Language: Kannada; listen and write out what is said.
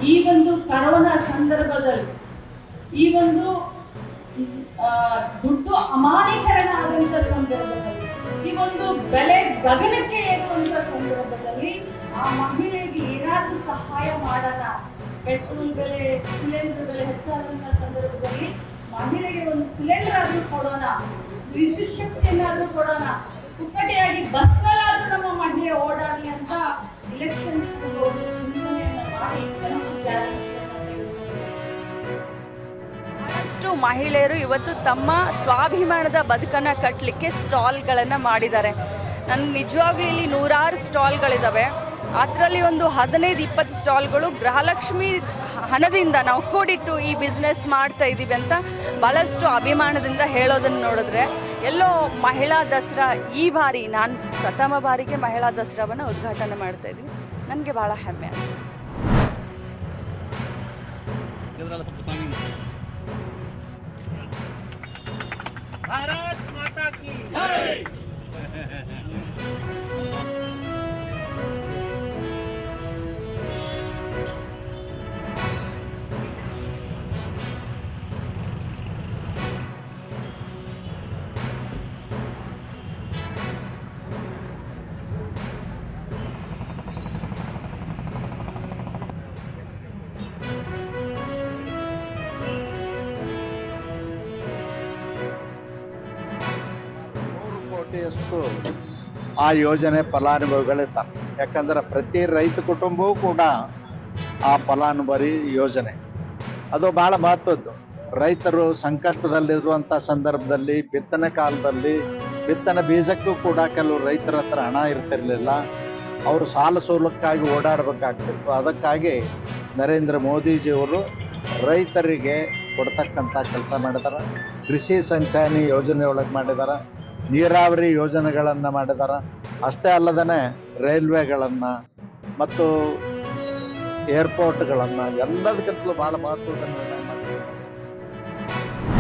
ಈ ಒಂದು ಕರೋನಾ ಸಂದರ್ಭದಲ್ಲಿ ಈ ಒಂದು ದುಡ್ಡು ಅಮಾನ್ಯೀಕರಣ ಆದಂತ ಸಂದರ್ಭದಲ್ಲಿ ಈ ಒಂದು ಬೆಲೆ ಗಗನಕ್ಕೆ ಏರುವಂತ ಸಂದರ್ಭದಲ್ಲಿ ಆ ಮಹಿಳೆಗೆ ಏನಾದ್ರೂ ಸಹಾಯ ಮಾಡೋಣ. ಪೆಟ್ರೋಲ್ ಬೆಲೆ, ಸಿಲಿಂಡರ್ ಬೆಲೆ ಹೆಚ್ಚಾದಂತ ಸಂದರ್ಭದಲ್ಲಿ ಮಹಿಳೆಗೆ ಒಂದು ಸಿಲಿಂಡರ್ ಆದ್ರೂ ಕೊಡೋಣ, ವಿದ್ಯುತ್ ಶಕ್ತಿಯನ್ನಾದ್ರೂ ಕೊಡೋಣ, ಪುಕ್ಕಟೆಯಾಗಿ ಬಸ್ನಲ್ಲಾದ್ರೂ ನಮ್ಮ ಮಹಿಳೆ ಓಡಾಡಲಿ ಅಂತ ಇಲೆಕ್ಷನ್ ಚಿಂತನೆಯನ್ನ ಮಾಡಿ ಬಹಳಷ್ಟು ಮಹಿಳೆಯರು ಇವತ್ತು ತಮ್ಮ ಸ್ವಾಭಿಮಾನದ ಬದುಕನ್ನು ಕಟ್ಟಲಿಕ್ಕೆ ಸ್ಟಾಲ್ಗಳನ್ನು ಮಾಡಿದ್ದಾರೆ. ನನಗೆ ನಿಜವಾಗ್ಲೂ ಇಲ್ಲಿ ನೂರಾರು ಸ್ಟಾಲ್ಗಳಿದ್ದಾವೆ. ಅದರಲ್ಲಿ ಒಂದು 15-20 ಸ್ಟಾಲ್ಗಳು ಗೃಹಲಕ್ಷ್ಮಿ ಹಣದಿಂದ ನಾವು ಕೂಡಿಟ್ಟು ಈ ಬಿಸ್ನೆಸ್ ಮಾಡ್ತಾ ಇದ್ದೀವಿ ಅಂತ ಭಾಳಷ್ಟು ಅಭಿಮಾನದಿಂದ ಹೇಳೋದನ್ನು ನೋಡಿದ್ರೆ ಎಲ್ಲೋ ಮಹಿಳಾ ದಸರಾ ಈ ಬಾರಿ ನಾನು ಪ್ರಥಮ ಬಾರಿಗೆ ಮಹಿಳಾ ದಸರಾವನ್ನು ಉದ್ಘಾಟನೆ ಮಾಡ್ತಾ ಇದ್ದೀನಿ. ನನಗೆ ಭಾಳ ಹೆಮ್ಮೆ ಅನಿಸುತ್ತೆ. भारत माता की जय। ಕೋಟಿಯಷ್ಟು ಆ ಯೋಜನೆ ಫಲಾನುಭವಿಗಳಿರ್ತಾರೆ. ಯಾಕಂದ್ರೆ ಪ್ರತಿ ರೈತ ಕುಟುಂಬವೂ ಕೂಡ ಆ ಫಲಾನುಭವಿ ಯೋಜನೆ ಅದು ಬಹಳ ಮಹತ್ವದ್ದು. ರೈತರು ಸಂಕಷ್ಟದಲ್ಲಿರುವಂಥ ಸಂದರ್ಭದಲ್ಲಿ ಬಿತ್ತನೆ ಕಾಲದಲ್ಲಿ ಬಿತ್ತನೆ ಬೀಜಕ್ಕೂ ಕೂಡ ಕೆಲವು ರೈತರ ಹತ್ರ ಹಣ ಇರ್ತಿರ್ಲಿಲ್ಲ. ಅವರು ಸಾಲ ಸೋಲಕ್ಕಾಗಿ ಓಡಾಡಬೇಕಾಗ್ತಿತ್ತು. ಅದಕ್ಕಾಗಿ ನರೇಂದ್ರ ಮೋದಿಜಿಯವರು ರೈತರಿಗೆ ಕೊಡ್ತಕ್ಕಂಥ ಕೆಲಸ ಮಾಡಿದ್ದಾರೆ. ಕೃಷಿ ಸಂಚಾನಿ ಯೋಜನೆ ಒಳಗೆ ಮಾಡಿದ್ದಾರೆ, ನೀರಾವರಿ ಯೋಜನೆಗಳನ್ನು ಮಾಡಿದ್ದಾರೆ. ಅಷ್ಟೇ ಅಲ್ಲದೇ ರೈಲ್ವೆಗಳನ್ನು ಮತ್ತು ಏರ್ಪೋರ್ಟ್ಗಳನ್ನು ಎಲ್ಲದಕ್ಕಿಂತಲೂ ಭಾಳ ಮಹತ್ವದ ನಿರ್ಣಯ